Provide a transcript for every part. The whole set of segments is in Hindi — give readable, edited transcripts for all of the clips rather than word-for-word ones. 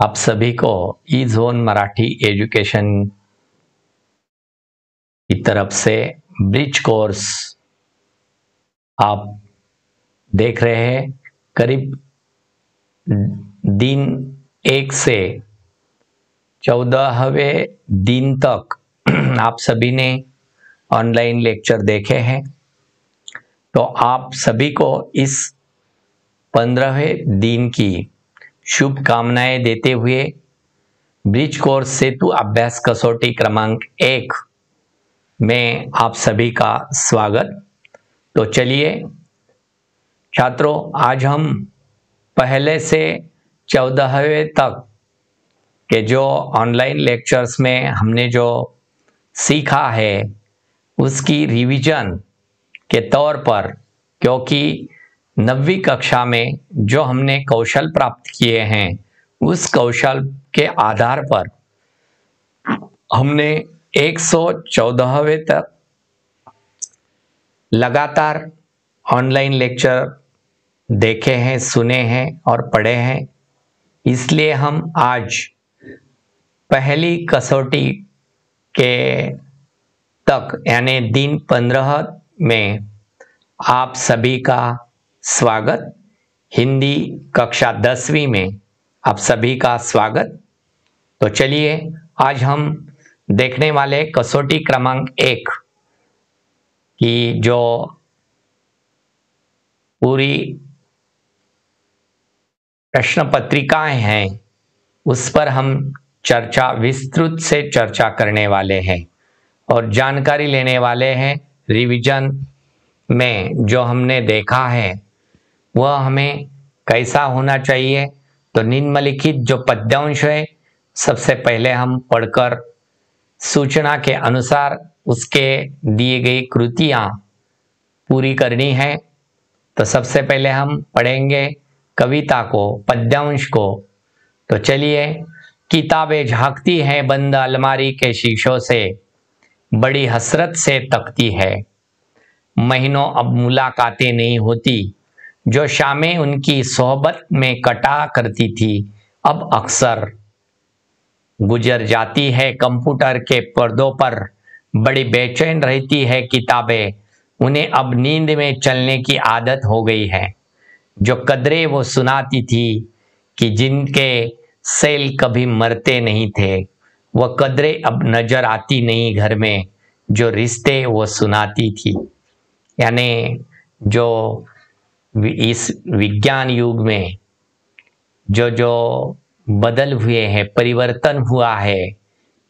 आप सभी को ई जोन मराठी एजुकेशन की तरफ से ब्रिज कोर्स आप देख रहे हैं। करीब दिन 1 से 14वें दिन तक आप सभी ने ऑनलाइन लेक्चर देखे हैं, तो आप सभी को इस 15वें दिन की शुभकामनाएं देते हुए ब्रिज कोर्स सेतु अभ्यास कसौटी क्रमांक 1 में आप सभी का स्वागत। तो चलिए छात्रों, आज हम पहले से 14वें तक के जो ऑनलाइन लेक्चर्स में हमने जो सीखा है उसकी रिवीजन के तौर पर, क्योंकि 9वीं कक्षा में जो हमने कौशल प्राप्त किए हैं उस कौशल के आधार पर हमने 114वें तक लगातार ऑनलाइन लेक्चर देखे हैं, सुने हैं और पढ़े हैं। इसलिए हम आज पहली कसौटी के तक यानी दिन 15 में आप सभी का स्वागत। हिंदी कक्षा 10वीं में आप सभी का स्वागत। तो चलिए आज हम देखने वाले कसौटी क्रमांक 1 की जो पूरी प्रश्न पत्रिकाएं हैं उस पर हम विस्तृत से चर्चा करने वाले हैं और जानकारी लेने वाले हैं। रिवीजन में जो हमने देखा है वह हमें कैसा होना चाहिए। तो निम्नलिखित जो पद्यांश है सबसे पहले हम पढ़कर सूचना के अनुसार उसके दिए गई कृतियां पूरी करनी है। तो सबसे पहले हम पढ़ेंगे कविता को, पद्यांश को। तो चलिए, किताबें झांकती हैं बंद अलमारी के शीशों से, बड़ी हसरत से तकती है। महीनों अब मुलाकातें नहीं होती, जो शामें उनकी सोहबत में कटा करती थी अब अक्सर गुजर जाती है। कंप्यूटर के पर्दों पर बड़ी बेचैन रहती है किताबें, उन्हें अब नींद में चलने की आदत हो गई है। जो कदरें वो सुनाती थी कि जिनके सेल कभी मरते नहीं थे, वह कदरें अब नजर आती नहीं घर में, जो रिश्ते वो सुनाती थी। यानी जो इस विज्ञान युग में जो जो बदल हुए हैं, परिवर्तन हुआ है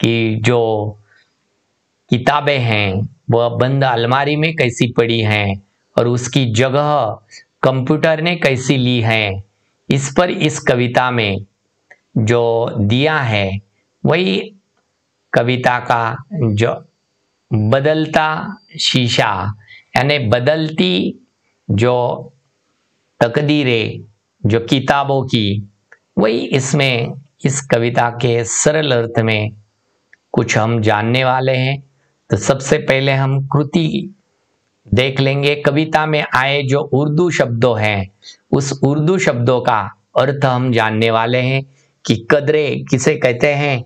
कि जो किताबें हैं वह बंद अलमारी में कैसी पड़ी हैं और उसकी जगह कंप्यूटर ने कैसी ली है, इस पर इस कविता में जो दिया है वही कविता का जो बदलता शीशा, यानी बदलती जो तकदीरें जो किताबों की, वही इसमें इस कविता के सरल अर्थ में कुछ हम जानने वाले हैं। तो सबसे पहले हम कृति देख लेंगे। कविता में आए जो उर्दू शब्दों हैं उस उर्दू शब्दों का अर्थ हम जानने वाले हैं कि कदरे किसे कहते हैं।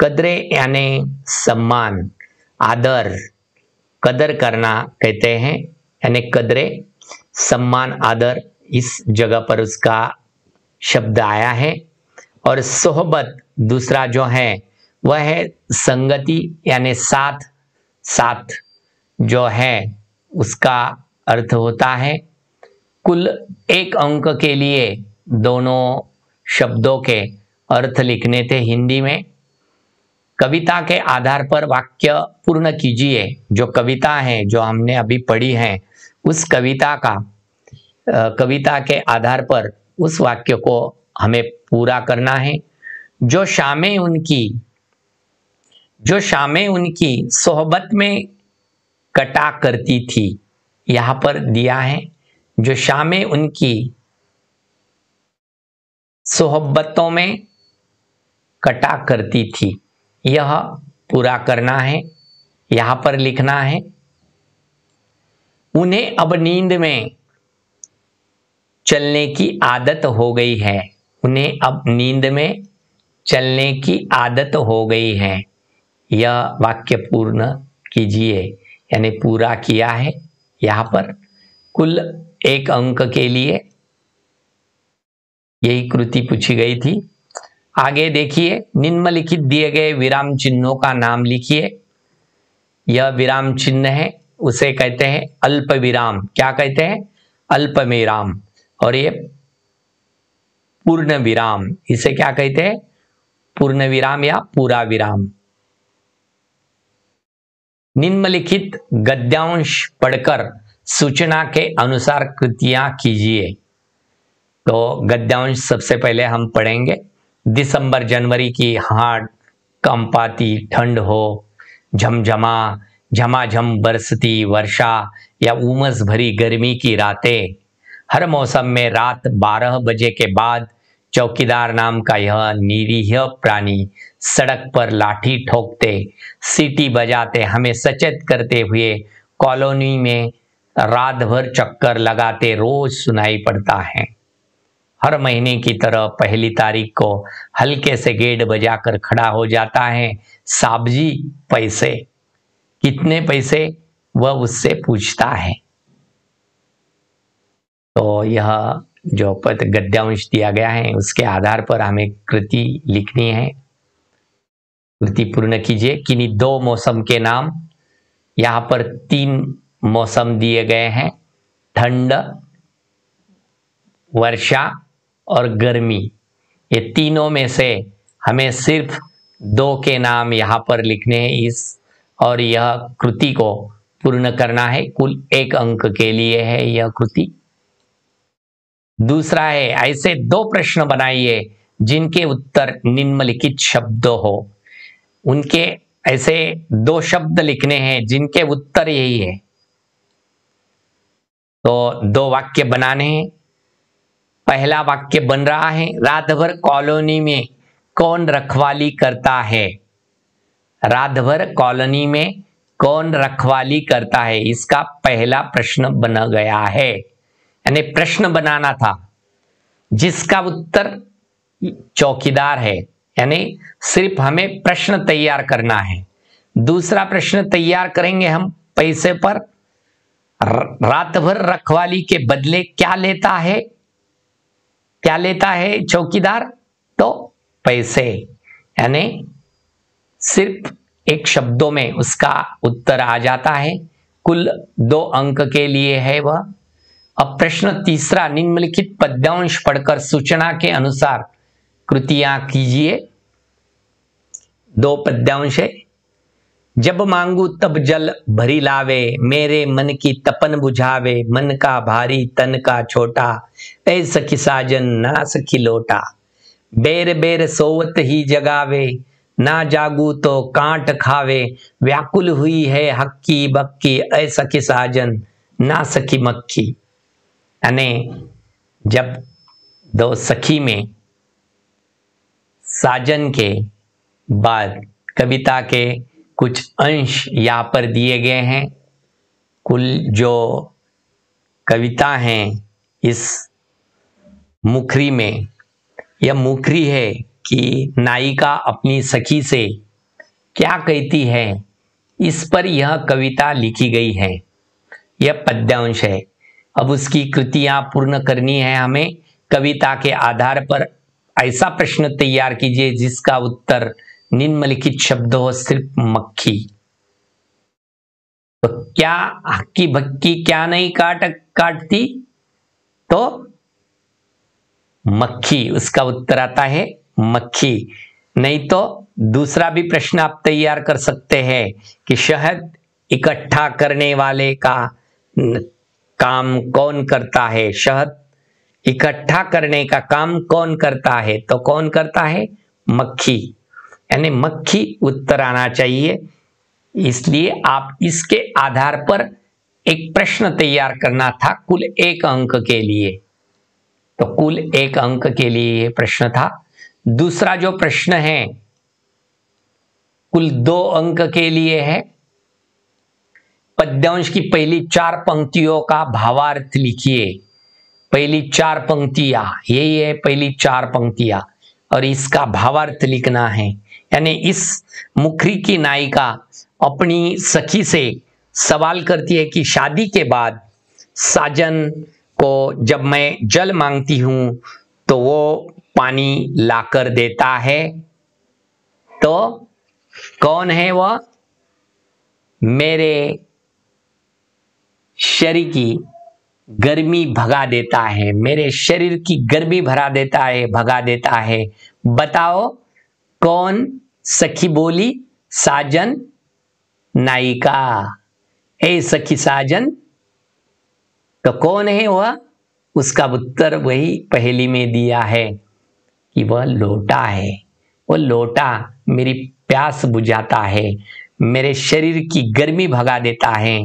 कदरे यानी सम्मान, आदर, कदर करना कहते हैं, यानी कदरे, सम्मान, आदर, इस जगह पर उसका शब्द आया है। और सोहबत दूसरा जो है वह है संगति, यानी साथ, साथ जो है उसका अर्थ होता है। कुल 1 अंक के लिए दोनों शब्दों के अर्थ लिखने थे हिंदी में। कविता के आधार पर वाक्य पूर्ण कीजिए। जो कविता है जो हमने अभी पढ़ी है उस कविता के आधार पर उस वाक्य को हमें पूरा करना है। जो शामें उनकी सोहबत में कटा करती थी, यहां पर दिया है जो शामें उनकी सोहबतों में कटा करती थी, यह पूरा करना है। यहां पर लिखना है उन्हें अब नींद में चलने की आदत हो गई है। उन्हें अब नींद में चलने की आदत हो गई है। यह वाक्य पूर्ण कीजिए, यानी पूरा किया है। यहाँ पर कुल 1 अंक के लिए यही कृति पूछी गई थी। आगे देखिए, निम्नलिखित दिए गए विराम चिन्हों का नाम लिखिए। यह विराम चिन्ह है, उसे कहते हैं अल्प विराम। क्या कहते हैं? अल्प विराम। और ये पूर्ण विराम, इसे क्या कहते हैं? पूर्ण विराम या पूरा विराम। निम्नलिखित गद्यांश पढ़कर सूचना के अनुसार कृतियां कीजिए। तो गद्यांश सबसे पहले हम पढ़ेंगे। दिसंबर जनवरी की हाड़ कंपाती ठंड हो, झमझमा झमाझम बरसती वर्षा या उमस भरी गर्मी की रातें, हर मौसम में रात 12 बजे के बाद चौकीदार नाम का यह निरीह प्राणी सड़क पर लाठी ठोकते, सीटी बजाते, हमें सचेत करते हुए कॉलोनी में रात भर चक्कर लगाते रोज सुनाई पड़ता है। हर महीने की तरह पहली तारीख को हल्के से गेट बजाकर खड़ा हो जाता है। साहब जी पैसे, कितने पैसे, वह उससे पूछता है। तो यह जो पद गद्यांश दिया गया है उसके आधार पर हमें कृति लिखनी है। कृति पूर्ण कीजिए। किन्हीं 2 मौसम के नाम। यहाँ पर 3 मौसम दिए गए हैं, ठंड, वर्षा और गर्मी। ये तीनों में से हमें सिर्फ 2 के नाम यहाँ पर लिखने हैं इस, और यह कृति को पूर्ण करना है। कुल 1 अंक के लिए है यह कृति। दूसरा है, ऐसे 2 प्रश्न बनाइए जिनके उत्तर निम्नलिखित शब्द हो। उनके ऐसे 2 शब्द लिखने हैं जिनके उत्तर यही है। तो 2 वाक्य बनाने हैं। पहला वाक्य बन रहा है, रात भर कॉलोनी में कौन रखवाली करता है। रात भर कॉलोनी में कौन रखवाली करता है, इसका पहला प्रश्न बना गया है। यानी प्रश्न बनाना था जिसका उत्तर चौकीदार है, यानी सिर्फ हमें प्रश्न तैयार करना है। दूसरा प्रश्न तैयार करेंगे हम पैसे पर। रात भर रखवाली के बदले क्या लेता है, क्या लेता है चौकीदार? तो पैसे। यानी सिर्फ 1 शब्दों में उसका उत्तर आ जाता है। कुल 2 अंक के लिए है वह। अब प्रश्न तीसरा, निम्नलिखित पद्यांश पढ़कर सूचना के अनुसार कृतियां कीजिए। 2 पद्यांश है। जब मांगू तब जल भरी लावे, मेरे मन की तपन बुझावे, मन का भारी तन का छोटा, ऐ सखी साजन ना सखी लोटा, बेर बेर सोवत ही जगावे, ना जागू तो कांट खावे, व्याकुल हुई है हक्की बक्की, ऐ सखी साजन ना सखी मक्खी। यानी जब 2 सखी में साजन के बाद कविता के कुछ अंश यहाँ पर दिए गए हैं। कुल जो कविता हैं इस मुखरी में, यह मुखरी है कि नायिका अपनी सखी से क्या कहती है, इस पर यह कविता लिखी गई है। यह पद्यांश है। अब उसकी कृतियां पूर्ण करनी है हमें। कविता के आधार पर ऐसा प्रश्न तैयार कीजिए जिसका उत्तर निम्नलिखित शब्द हो, सिर्फ मक्खी। तो क्या हक्की भक्की क्या नहीं काटती, तो मक्खी, उसका उत्तर आता है मक्खी। नहीं तो दूसरा भी प्रश्न आप तैयार कर सकते हैं कि शहद इकट्ठा करने वाले का काम कौन करता है। शहद इकट्ठा करने का काम कौन करता है, तो कौन करता है? मक्खी। यानी मक्खी उत्तर आना चाहिए। इसलिए आप इसके आधार पर एक प्रश्न तैयार करना था कुल 1 अंक के लिए। तो कुल 1 अंक के लिए यह प्रश्न था। दूसरा जो प्रश्न है कुल 2 अंक के लिए है। पद्यांश की पहली 4 पंक्तियों का भावार्थ लिखिए। पहली 4 पंक्तियां, यही है पहली 4 पंक्तियां। और इसका भावार्थ लिखना है। यानी इस मुखरी की नायिका अपनी सखी से सवाल करती है कि शादी के बाद साजन को जब मैं जल मांगती हूं तो वो पानी लाकर देता है, तो कौन है वह? मेरे शरीर की गर्मी भगा देता है, मेरे शरीर की गर्मी भरा देता है, भगा देता है। बताओ कौन? सखी बोली साजन नायिका। ए सखी साजन, तो कौन है वह? उसका उत्तर वही पहेली में दिया है कि वह लोटा है। वो लोटा मेरी प्यास बुझाता है, मेरे शरीर की गर्मी भगा देता है।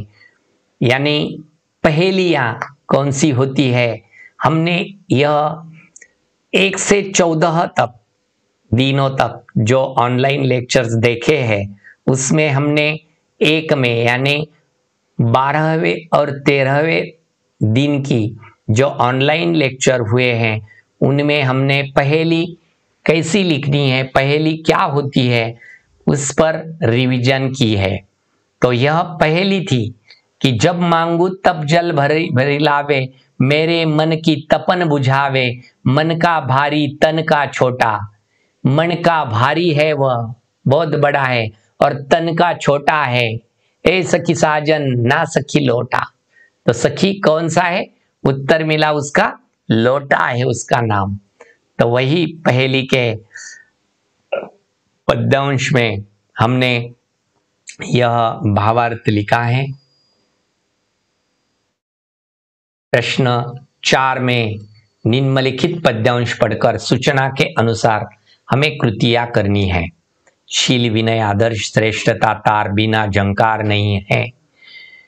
यानी पहेलियां कौन सी होती है? हमने यह 1 से 14 तक दिनों तक जो ऑनलाइन लेक्चर्स देखे हैं, उसमें हमने एक में यानी 12वें और 13वें दिन की जो ऑनलाइन लेक्चर हुए हैं, उनमें हमने पहेली कैसी लिखनी है, पहेली क्या होती है, उस पर रिवीजन की है। तो यह पहेली थी कि जब मांगू तब जल भरी भरी लावे, मेरे मन की तपन बुझावे, मन का भारी तन का छोटा। मन का भारी है वह बहुत बड़ा है और तन का छोटा है। ए सखी साजन ना सखी लोटा। तो सखी कौन सा है? उत्तर मिला उसका लोटा है उसका नाम। तो वही पहेली के पद्यांश में हमने यह भावार्थ लिखा है। प्रश्न 4 में निम्नलिखित पद्यांश पढ़कर सूचना के अनुसार हमें कृतियां करनी है। शील विनय आदर्श श्रेष्ठता तार बिना झंकार नहीं है।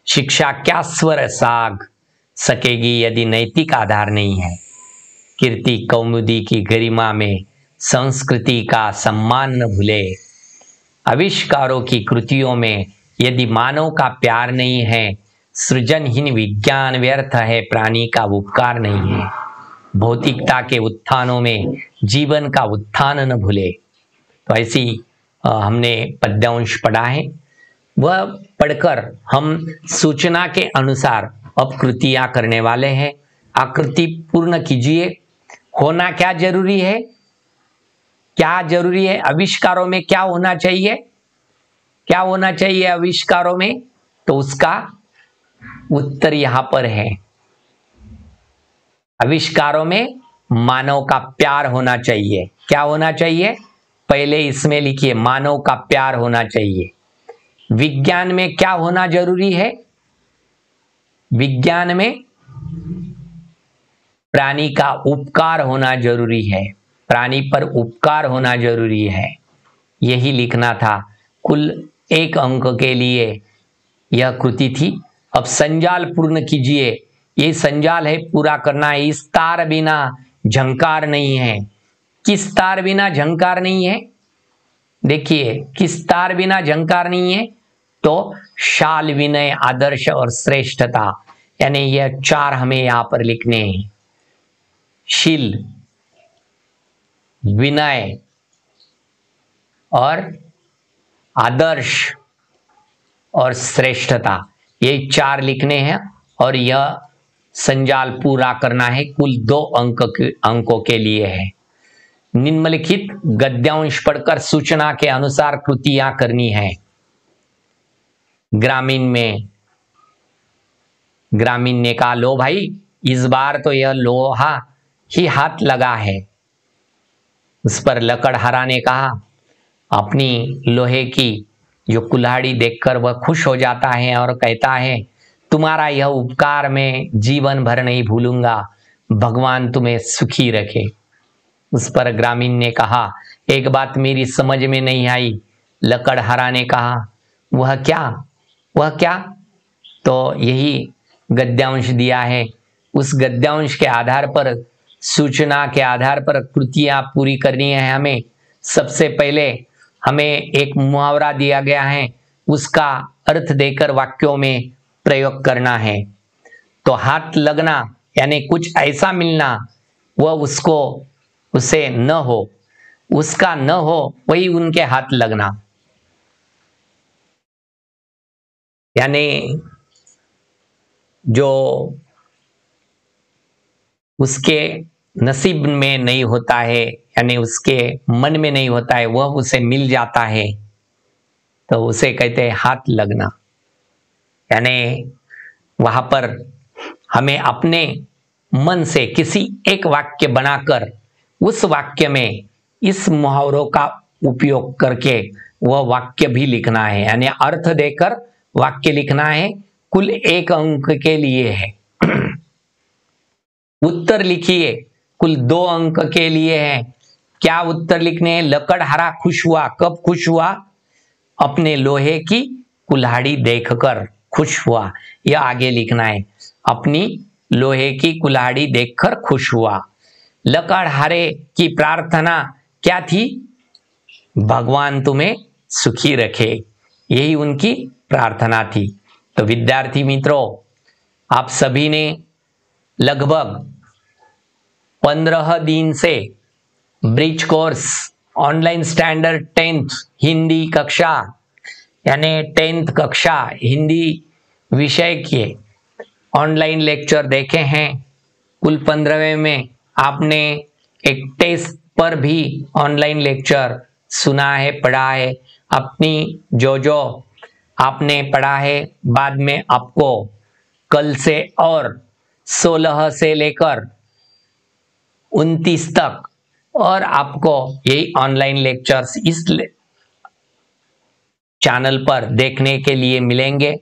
शिक्षा क्या स्वर साग सकेगी यदि नैतिक आधार नहीं है। कीर्ति कौमुदी की गरिमा में संस्कृति का सम्मान न भूले। आविष्कारों की कृतियों में यदि मानव का प्यार नहीं है, सृजनहीन विज्ञान व्यर्थ है, प्राणी का उपकार नहीं है। भौतिकता के उत्थानों में जीवन का उत्थान न भूले। तो ऐसी हमने पद्यांश पढ़ा है। वह पढ़कर हम सूचना के अनुसार अब कृतियां करने वाले हैं। आकृति पूर्ण कीजिए। होना क्या जरूरी है? क्या जरूरी है? आविष्कारों में क्या होना चाहिए? क्या होना चाहिए आविष्कारों में? तो उसका उत्तर यहां पर है। आविष्कारों में मानव का प्यार होना चाहिए। क्या होना चाहिए? पहले इसमें लिखिए, मानव का प्यार होना चाहिए। विज्ञान में क्या होना जरूरी है? विज्ञान में प्राणी का उपकार होना जरूरी है। प्राणी पर उपकार होना जरूरी है। यही लिखना था। कुल 1 अंक के लिए यह कृति थी। अब संजाल पूर्ण कीजिए। ये संजाल है, पूरा करना है। इस तार बिना झंकार नहीं है। किस तार बिना झंकार नहीं है? देखिए, किस तार बिना झंकार नहीं है? तो शाल विनय आदर्श और श्रेष्ठता, यानी यह 4 हमें यहां पर लिखने हैं। शील, विनय और आदर्श और श्रेष्ठता, ये 4 लिखने हैं और यह संजाल पूरा करना है। कुल 2 अंकों के लिए है। निम्नलिखित गद्यांश पढ़कर सूचना के अनुसार कृतियां करनी है। ग्रामीण ने कहा, लो भाई, इस बार तो यह लोहा ही हाथ लगा है। उस पर लकड़हारा ने कहा, अपनी लोहे की जो कुल्हाड़ी देखकर वह खुश हो जाता है और कहता है, तुम्हारा यह उपकार मैं जीवन भर नहीं भूलूंगा, भगवान तुम्हें सुखी रखे। उस पर ग्रामीण ने कहा, एक बात मेरी समझ में नहीं आई। लकड़हारा ने कहा, वह क्या? वह क्या? तो यही गद्यांश दिया है। उस गद्यांश के आधार पर, सूचना के आधार पर कृतियां पूरी करनी है हमें। सबसे पहले हमें एक मुहावरा दिया गया है, उसका अर्थ देकर वाक्यों में प्रयोग करना है। तो हाथ लगना यानी कुछ ऐसा मिलना वह उसे न हो। उसका न हो वही उनके हाथ लगना, यानी जो उसके नसीब में नहीं होता है, यानी उसके मन में नहीं होता है, वह उसे मिल जाता है, तो उसे कहते हैं हाथ लगना। यानी वहां पर हमें अपने मन से किसी एक वाक्य बनाकर उस वाक्य में इस मुहावरों का उपयोग करके वह वाक्य भी लिखना है, यानी अर्थ देकर वाक्य लिखना है। कुल 1 अंक के लिए है। उत्तर लिखिए, कुल 2 अंक के लिए है। क्या उत्तर लिखने हैं? लकड़हारा खुश हुआ। कब खुश हुआ? अपने लोहे की कुल्हाड़ी देखकर खुश हुआ। यह आगे लिखना है, अपनी लोहे की कुल्हाड़ी देखकर खुश हुआ। लकड़हारे की प्रार्थना क्या थी? भगवान तुम्हें सुखी रखे, यही उनकी प्रार्थना थी। तो विद्यार्थी मित्रों, आप सभी ने लगभग 15 दिन से bridge course online standard 10th Hindi कक्षा, यानी 10th कक्षा हिंदी विषय के ऑनलाइन लेक्चर देखे हैं। कुल 15वें में आपने एक टेस्ट पर भी ऑनलाइन लेक्चर सुना है, पढ़ा है। अपनी जो आपने पढ़ा है, बाद में आपको कल से और 16 से लेकर 29 तक और आपको यही ऑनलाइन लेक्चर्स इस चैनल पर देखने के लिए मिलेंगे।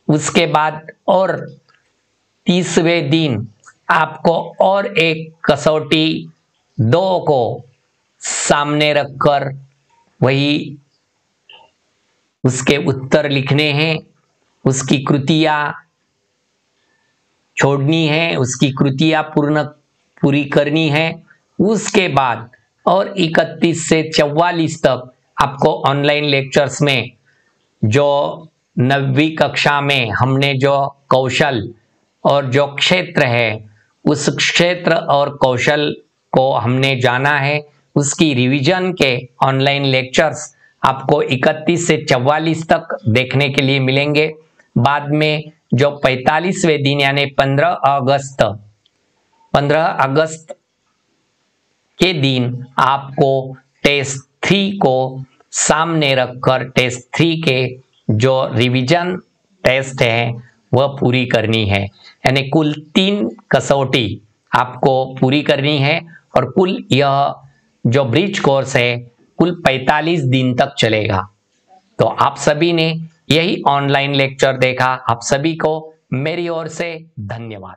उसके बाद और 30वें दिन आपको और एक कसौटी 2 को सामने रखकर वही उसके उत्तर लिखने हैं, उसकी कृतियां छोड़नी है, उसकी कृतियां पूरी करनी है। उसके बाद और 31 से 44 तक आपको ऑनलाइन लेक्चर्स में जो 9वीं कक्षा में हमने जो कौशल और जो क्षेत्र है, उस क्षेत्र और कौशल को हमने जाना है, उसकी रिवीजन के ऑनलाइन लेक्चर्स आपको 31 से 44 तक देखने के लिए मिलेंगे। बाद में जो 45वें दिन यानी 15 अगस्त के दिन आपको टेस्ट 3 को सामने रखकर टेस्ट 3 के जो रिवीजन टेस्ट है वह पूरी करनी है। यानी कुल 3 कसौटी आपको पूरी करनी है और कुल यह जो ब्रिज कोर्स है कुल 45 दिन तक चलेगा। तो आप सभी ने यही ऑनलाइन लेक्चर देखा, आप सभी को मेरी ओर से धन्यवाद।